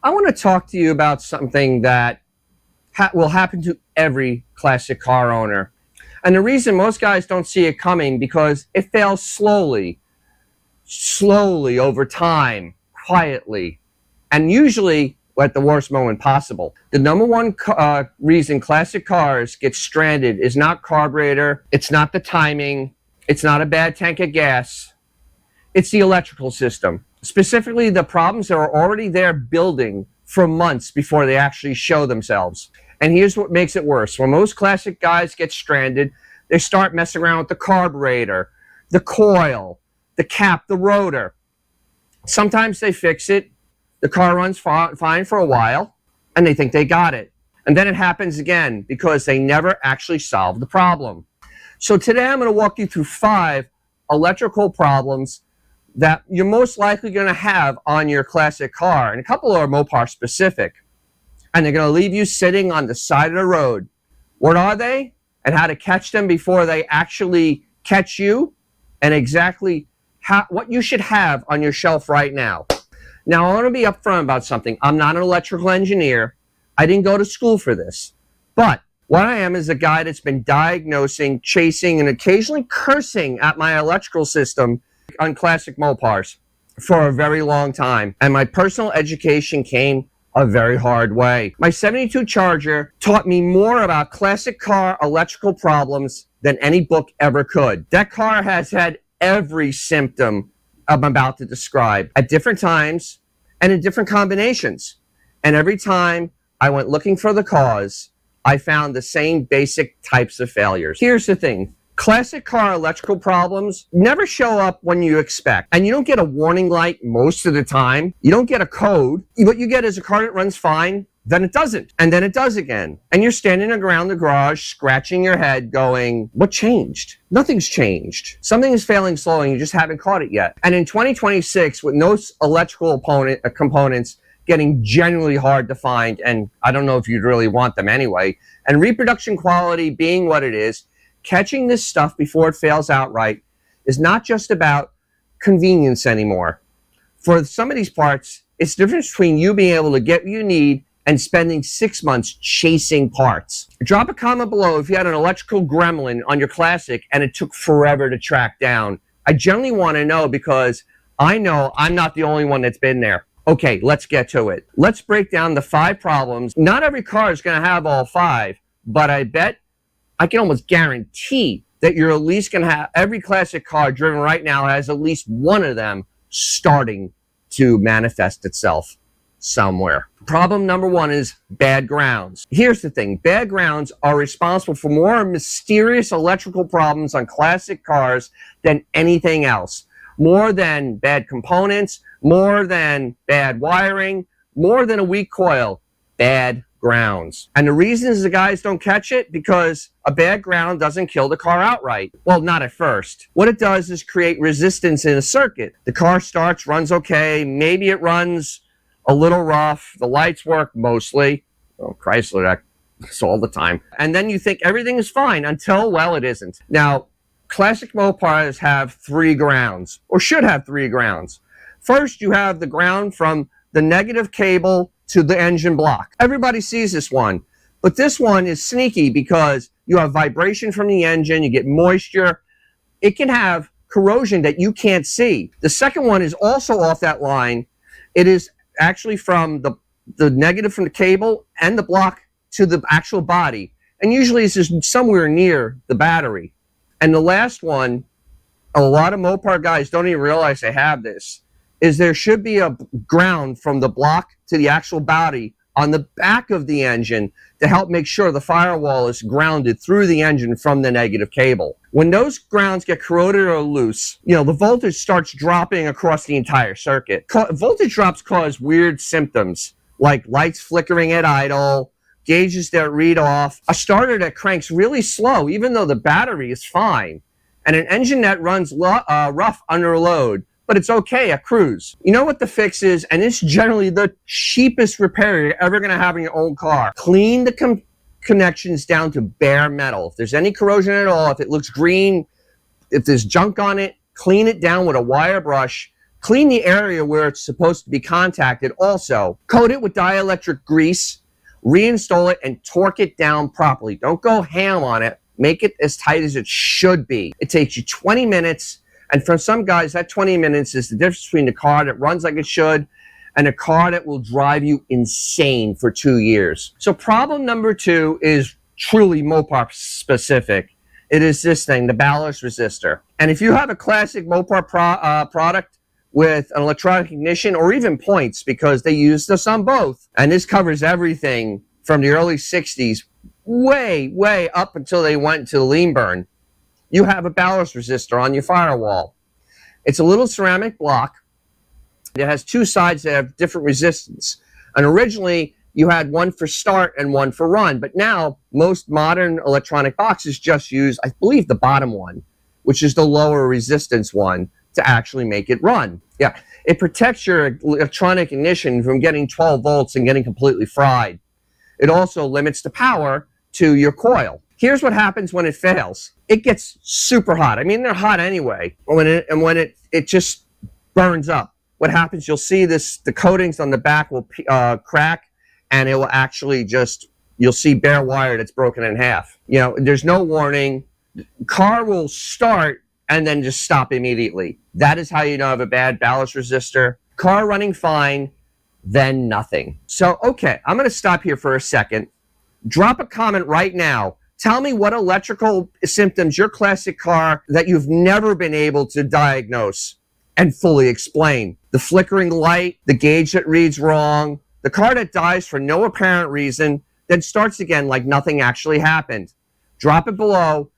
I want to talk to you about something that will happen to every classic car owner. And the reason most guys don't see it coming because it fails slowly over time, quietly, and usually at the worst moment possible. The number one reason classic cars get stranded is not carburetor, it's not the timing, it's not a bad tank of gas, it's the electrical system. Specifically, the problems that are already there building for months before they actually show themselves. And here's what makes it worse. When most classic guys get stranded, they start messing around with the carburetor, the coil, the cap, the rotor. Sometimes they fix it, the car runs fine for a while, and they think they got it. And then it happens again because they never actually solve the problem. So today I'm going to walk you through 5 electrical problems that you're most likely going to have on your classic car. And a couple are MoPar specific. And they're going to leave you sitting on the side of the road. What are they? And how to catch them before they actually catch you, and exactly what you should have on your shelf right now. Now, I want to be upfront about something. I'm not an electrical engineer. I didn't go to school for this. But what I am is a guy that's been diagnosing, chasing, and occasionally cursing at my electrical system on classic MoPars for a very long time. And my personal education came a very hard way. My 72 Charger taught me more about classic car electrical problems than any book ever could. That car has had every symptom I'm about to describe at different times and in different combinations. And every time I went looking for the cause, I found the same basic types of failures. Here's the thing. Classic car electrical problems never show up when you expect. And you don't get a warning light most of the time. You don't get a code. What you get is a car that runs fine, then it doesn't, and then it does again. And you're standing around the garage, scratching your head, going, what changed? Nothing's changed. Something is failing slow and you just haven't caught it yet. And in 2026, with no electrical components getting genuinely hard to find, and I don't know if you'd really want them anyway, and reproduction quality being what it is, catching this stuff before it fails outright is not just about convenience anymore. For some of these parts, it's the difference between you being able to get what you need and spending 6 months chasing parts. Drop a comment below if you had an electrical gremlin on your classic and it took forever to track down. I generally want to know because I know I'm not the only one that's been there. Okay, let's get to it. Let's break down the 5 problems. Not every car is going to have all 5, but I can almost guarantee that you're at least going to have, every classic car driven right now has at least one of them starting to manifest itself somewhere. Problem number 1 is bad grounds. Here's the thing. Bad grounds are responsible for more mysterious electrical problems on classic cars than anything else. More than bad components, more than bad wiring, more than a weak coil. Bad grounds. And the reason is the guys don't catch it because a bad ground doesn't kill the car outright. Well, not at first. What it does is create resistance in a circuit. The car starts, runs okay, maybe it runs a little rough, the lights work mostly. Oh, Chrysler, that's all the time. And then you think everything is fine until, well, it isn't. Now, classic MoPars have 3 grounds, or should have 3 grounds. First, you have the ground from the negative cable to the engine block. Everybody sees this one, but this one is sneaky because you have vibration from the engine, you get moisture. It can have corrosion that you can't see. The second one is also off that line. It is actually from the negative from the cable and the block to the actual body. And usually it's just somewhere near the battery. And the last one, a lot of MoPar guys don't even realize they have this, is there should be a ground from the block to the actual body on the back of the engine to help make sure the firewall is grounded through the engine from the negative cable. When those grounds get corroded or loose, the voltage starts dropping across the entire circuit. Voltage drops cause weird symptoms like lights flickering at idle, gauges that read off, a starter that cranks really slow even though the battery is fine, and an engine that runs rough under load. But it's okay at cruise. You know what the fix is, and it's generally the cheapest repair you're ever going to have in your old car. Clean the connections down to bare metal. If there's any corrosion at all, if it looks green, if there's junk on it, clean it down with a wire brush. Clean the area where it's supposed to be contacted also. Coat it with dielectric grease, reinstall it, and torque it down properly. Don't go ham on it. Make it as tight as it should be. It takes you 20 minutes, and for some guys, that 20 minutes is the difference between the car that runs like it should and a car that will drive you insane for 2 years. So problem number 2 is truly MoPar specific. It is this thing, the ballast resistor. And if you have a classic MoPar product with an electronic ignition or even points, because they use this on both, and this covers everything from the early 60s way up until they went to the lean burn, you have a ballast resistor on your firewall. It's a little ceramic block. It has 2 sides that have different resistance. And originally, you had one for start and one for run. But now, most modern electronic boxes just use, I believe, the bottom one, which is the lower resistance one, to actually make it run. Yeah, it protects your electronic ignition from getting 12 volts and getting completely fried. It also limits the power to your coil. Here's what happens when it fails. It gets super hot. I mean, they're hot anyway. When it just burns up. What happens, you'll see the coatings on the back will crack, and it will actually you'll see bare wire that's broken in half. You know, there's no warning. Car will start and then just stop immediately. That is how you know you have a bad ballast resistor. Car running fine, then nothing. So, okay, I'm gonna stop here for a second. Drop a comment right now. Tell me what electrical symptoms your classic car that you've never been able to diagnose and fully explain. The flickering light, the gauge that reads wrong, the car that dies for no apparent reason, then starts again like nothing actually happened. Drop it below.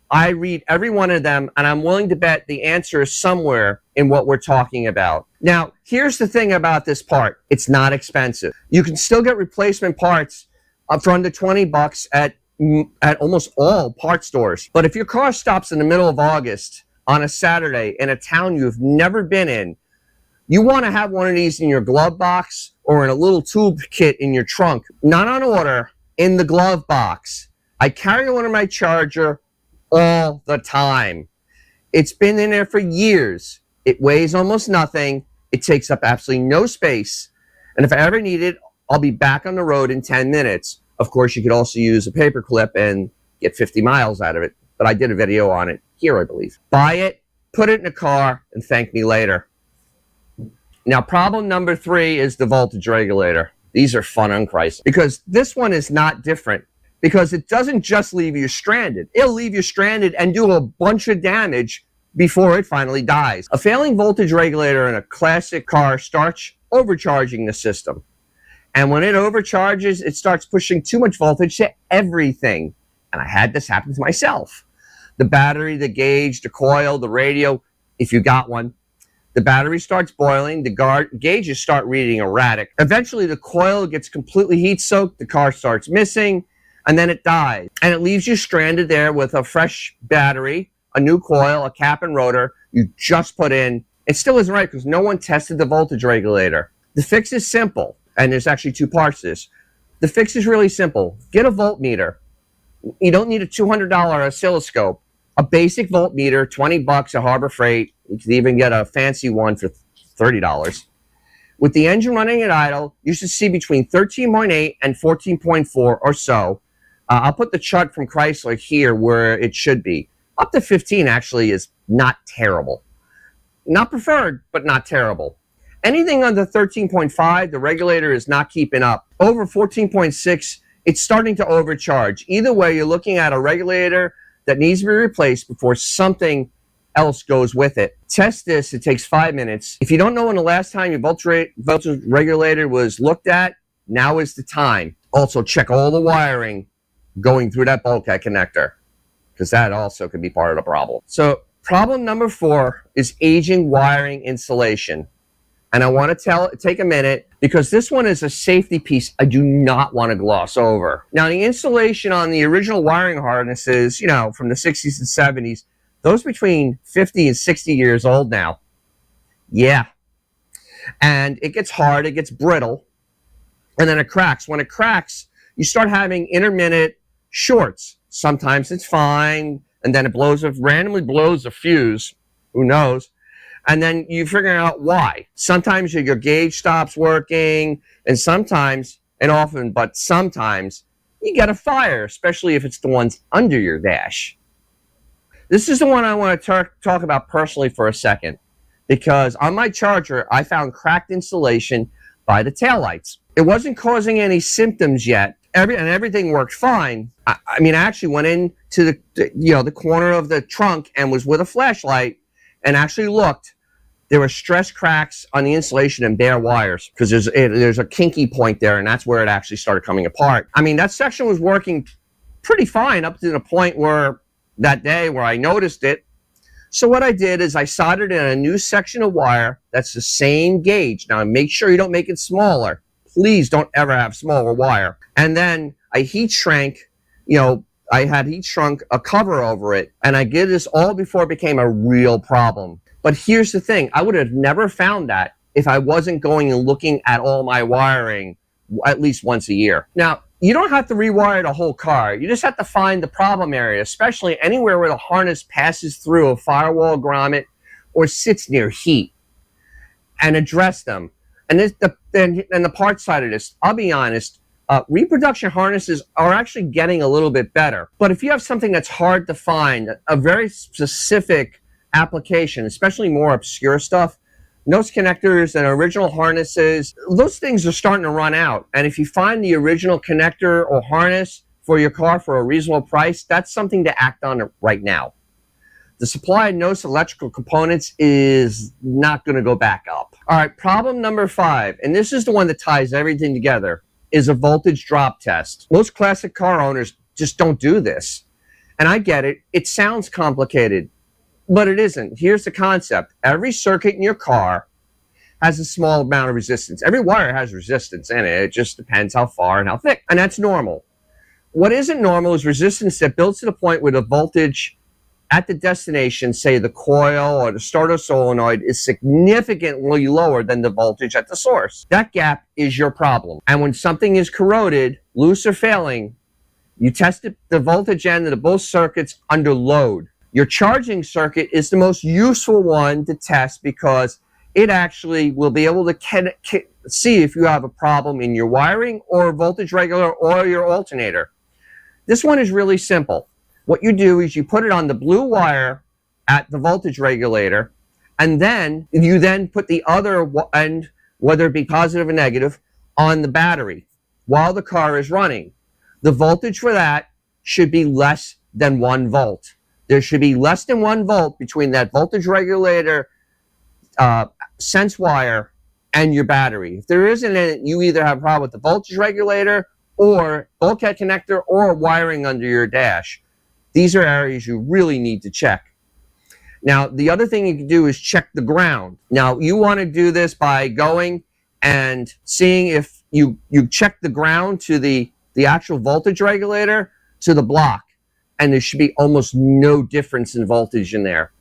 I read every one of them, and I'm willing to bet the answer is somewhere in what we're talking about. Now, here's the thing about this part. It's not expensive. You can still get replacement parts for under 20 bucks at almost all part stores. But if your car stops in the middle of August on a Saturday in a town you've never been in, you want to have one of these in your glove box or in a little tool kit in your trunk. Not on order, in the glove box. I carry one in my charger all the time. It's been in there for years. It weighs almost nothing. It takes up absolutely no space. And if I ever need it, I'll be back on the road in 10 minutes. Of course, you could also use a paper clip and get 50 miles out of it. But I did a video on it here, I believe. Buy it, put it in a car, and thank me later. Now, problem number 3 is the voltage regulator. These are fun on Christ, because this one is not different, because it doesn't just leave you stranded. It'll leave you stranded and do a bunch of damage before it finally dies. A failing voltage regulator in a classic car starts overcharging the system. And when it overcharges, it starts pushing too much voltage to everything. And I had this happen to myself. The battery, the gauge, the coil, the radio, if you got one. The battery starts boiling, the gauges start reading erratic. Eventually, the coil gets completely heat-soaked, the car starts missing, and then it dies. And it leaves you stranded there with a fresh battery, a new coil, a cap and rotor you just put in. It still isn't right because no one tested the voltage regulator. The fix is simple, and there's actually 2 parts to this. The fix is really simple. Get a voltmeter. You don't need a $200 oscilloscope. A basic voltmeter, 20 bucks at Harbor Freight. You could even get a fancy one for $30. With the engine running at idle, you should see between 13.8 and 14.4 or so. I'll put the chart from Chrysler here where it should be. Up to 15 actually is not terrible. Not preferred, but not terrible. Anything under 13.5, the regulator is not keeping up. Over 14.6, it's starting to overcharge. Either way, you're looking at a regulator that needs to be replaced before something else goes with it. Test this. It takes 5 minutes. If you don't know when the last time your voltage regulator was looked at, now is the time. Also, check all the wiring going through that bulkhead connector, because that also could be part of the problem. So problem number 4 is aging wiring insulation. And I want to take a minute, because this one is a safety piece I do not want to gloss over. Now, the insulation on the original wiring harnesses, you know, from the 60s and 70s, those between 50 and 60 years old now. Yeah. And it gets hard, it gets brittle, and then it cracks. When it cracks, you start having intermittent shorts. Sometimes it's fine, and then it randomly blows a fuse. Who knows? and then you figure out why. Sometimes your gauge stops working, and sometimes, and often, but sometimes, you get a fire, especially if it's the ones under your dash. This is the one I want to talk about personally for a second, because on my Charger, I found cracked insulation by the taillights. It wasn't causing any symptoms yet, and everything worked fine. I actually went into the corner of the trunk and was with a flashlight and actually looked. There were stress cracks on the insulation and bare wires because there's a kinky point there, and that's where it actually started coming apart. That section was working pretty fine up to the point where that day where I noticed it. So what I did is I soldered in a new section of wire that's the same gauge. Now make sure you don't make it smaller. Please don't ever have smaller wire. And then I heat shrank, I had heat shrunk a cover over it, and I did this all before it became a real problem. But here's the thing, I would have never found that if I wasn't going and looking at all my wiring at least once a year. Now, you don't have to rewire the whole car. You just have to find the problem area, especially anywhere where the harness passes through a firewall grommet or sits near heat, and address them. And the part side of this, I'll be honest, reproduction harnesses are actually getting a little bit better. But if you have something that's hard to find, a very specific application, especially more obscure stuff, nose connectors and original harnesses, those things are starting to run out. And if you find the original connector or harness for your car for a reasonable price, that's something to act on right now. The supply of nose electrical components is not going to go back up. All right, problem number 5, and this is the one that ties everything together, is a voltage drop test. Most classic car owners just don't do this. And I get it. It sounds complicated, but it isn't. Here's the concept. Every circuit in your car has a small amount of resistance. Every wire has resistance in it. It just depends how far and how thick. And that's normal. What isn't normal is resistance that builds to the point where the voltage at the destination, say the coil or the starter solenoid, is significantly lower than the voltage at the source. That gap is your problem. And when something is corroded, loose, or failing, you test the voltage end of both circuits under load. Your charging circuit is the most useful one to test because it actually will be able to see if you have a problem in your wiring or voltage regulator or your alternator. This one is really simple. What you do is you put it on the blue wire at the voltage regulator, and then you put the other end, whether it be positive or negative, on the battery while the car is running. The voltage for that should be less than 1 volt. There should be less than 1 volt between that voltage regulator sense wire and your battery. If there isn't any, you either have a problem with the voltage regulator or bulkhead connector or wiring under your dash. These are areas you really need to check. Now, the other thing you can do is check the ground. Now, you want to do this by going and seeing if you check the ground to the actual voltage regulator to the block, and there should be almost no difference in voltage in there.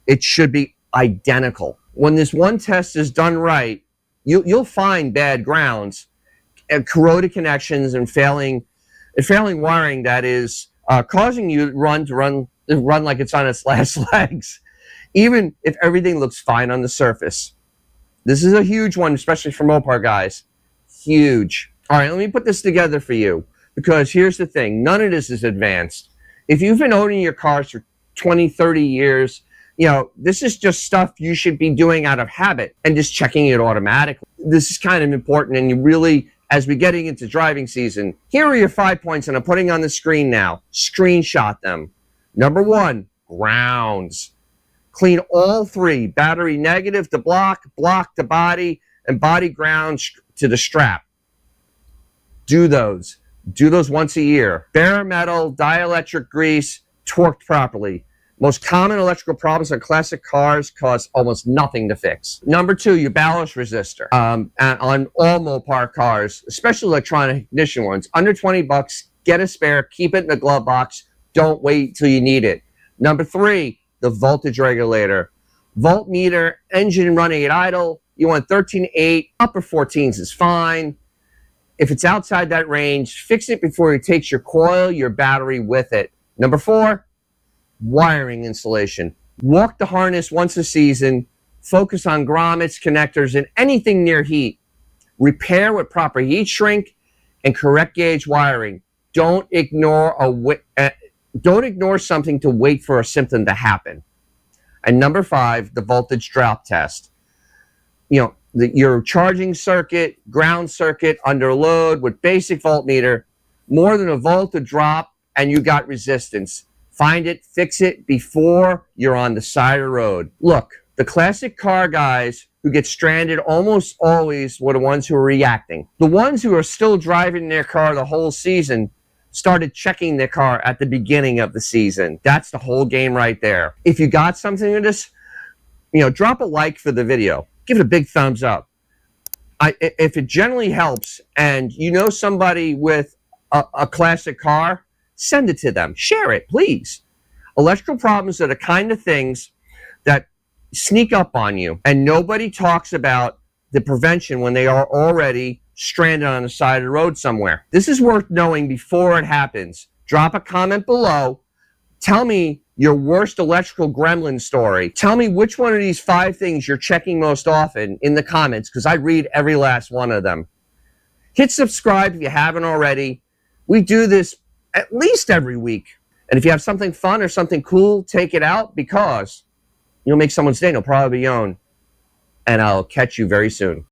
It should be identical. When this one test is done right, you'll find bad grounds, corroded connections, and failing wiring that is causing you to run like it's on its last legs, even if everything looks fine on the surface. This is a huge one, especially for MoPar guys. Huge. All right, let me put this together for you, because here's the thing. None of this is advanced. If you've been owning your cars for 20, 30 years, this is just stuff you should be doing out of habit and just checking it automatically. This is kind of important, and you really, as we're getting into driving season, here are your 5 points, and I'm putting on the screen now. Screenshot them. Number 1, grounds. Clean all 3, battery negative to block to body, and body grounds to the strap. Do those. Do those once a year. Bare metal, dielectric grease, torqued properly. Most common electrical problems on classic cars cost almost nothing to fix. Number 2, your ballast resistor. On all MoPar cars, especially electronic ignition ones, under 20 bucks, get a spare, keep it in the glove box. Don't wait till you need it. Number 3, the voltage regulator. Voltmeter, engine running at idle. You want 13.8, upper 14s is fine. If it's outside that range, fix it before it takes your coil, your battery with it. Number 4, wiring insulation. Walk the harness once a season Focus on grommets, connectors, and anything near heat. Repair with proper heat shrink and correct gauge wiring. Don't ignore something to wait for a symptom to happen. And number 5, the voltage drop test. Your charging circuit, ground circuit under load with basic voltmeter, more than a volt to drop and you got resistance. Find it, fix it before you're on the side of the road. Look, the classic car guys who get stranded almost always were the ones who are reacting. The ones who are still driving their car the whole season started checking their car at the beginning of the season. That's the whole game right there. If you got something with this, drop a like for the video. Give it a big thumbs up. If it generally helps and you know somebody with a classic car, send it to them. Share it, please. Electrical problems are the kind of things that sneak up on you, and nobody talks about the prevention when they are already stranded on the side of the road somewhere. This is worth knowing before it happens. Drop a comment below. Tell me your worst electrical gremlin story. Tell me which one of these 5 things you're checking most often in the comments, because I read every last one of them. Hit subscribe if you haven't already. We do this at least every week. And if you have something fun or something cool, take it out, because you'll make someone's day, and it'll probably be your own. And I'll catch you very soon.